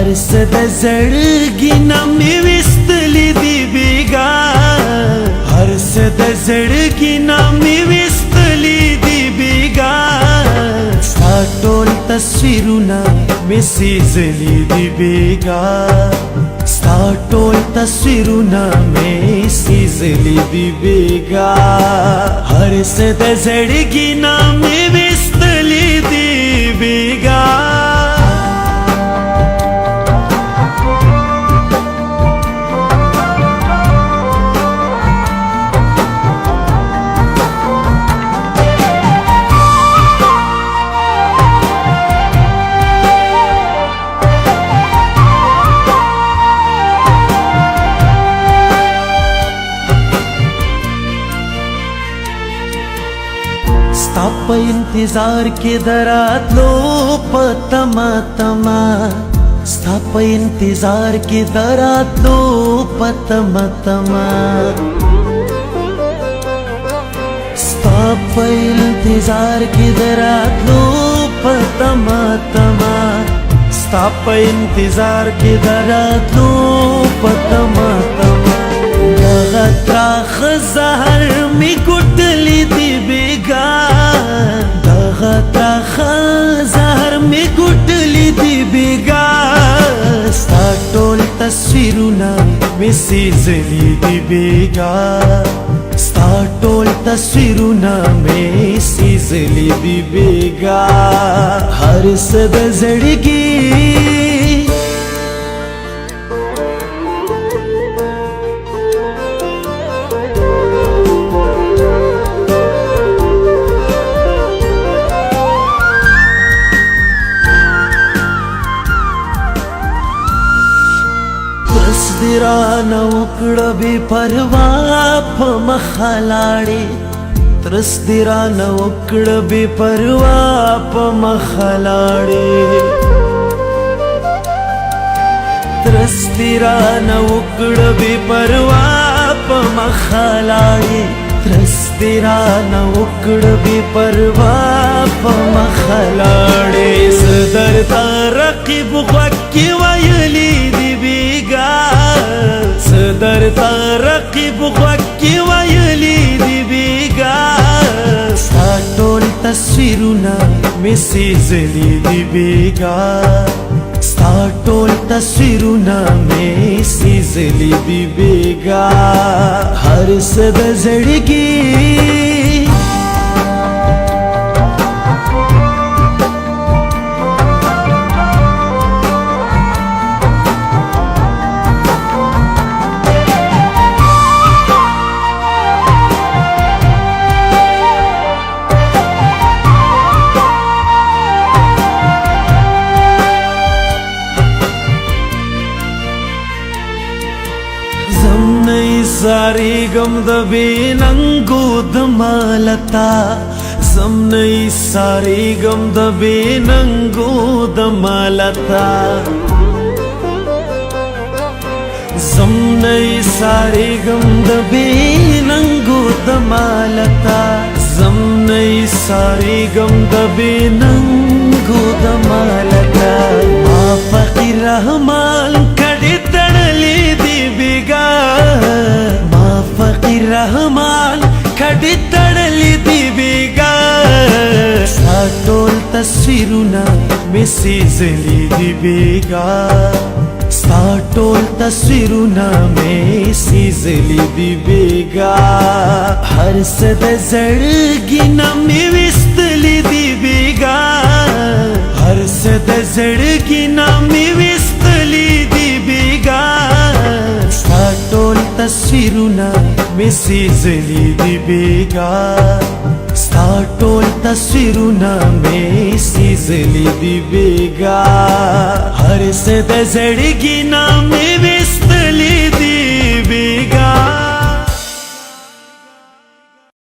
هر څه د زړګي نه مې ویستلي دي بېګا، هر څه د زړګي نه مې ویستلي دي بېګا، ستا ټول تصویرونه مې سیزلي دي بېګا، ستا ټول تصویرونه مې سیزلي دي بېګا، هر څه د زړګي نه مې ویستلي دي بېګا. ستا په انتظار کې دراتلو په تما تما، ستا په انتظار کې دراتلو په تما تما، ستا په انتظار کې دراتلو په تما تما، ستا په انتظار کې دراتلو په تما تما، دغه تراخ زهر مې ګوټلي دي بېګا، دغه تراخ زهر مې ګوټلي دي بېګا، ستا ټول تصویرونه مې سیزلي دي بېګا، ستا ټول تصویرونه مې سیزلي دي بېګا، هر څه د زړګي رانه وکړه بې پروا په مخه لاړې، ترس دې رانه وکړه بې پروا په مخه لاړې، ترس دې رانه وکړه بې پروا په مخه لاړې، ترس دې رانه وکړه بې پروا په مخه لاړې، زه درته رقیب غوږ کې ویلي دي بېګا، زه درته رقیب غوږ کې ویلي دي بېګا، ستا ټول تصویرونه مې سیزلي دي بېګا، ستا ټول تصویرونه مې سیزلي دي بېګا، هر څه د زړګي ساریګم د بېننګو د مالتا، زم نه ساریګم د بېننګو د مالتا، زم نه ساریګم د بېننګو د مالتا، زم نه ساریګم د بېننګو د مالتا، ما فقیر رحمان کډې تړلې دي بېګا، ما فقیر رحمان کډې تړلې دي بېګا، ستا ټول تصویرونه مې سیزلي دي بېګا، ستا ټول تصویرونه مې سیزلي دي بېګا، هر څه د زړګي نه مې ویستلي دي بېګا، هر څه د زړګي نه مې ویستلي دي بېګا، ستا ټول تصویرونه مې سیزلي دي بېګا، ستا ټول تصویرونه مې سیزلي دي بېګا، هر څه د زړګي نه مې ویستلي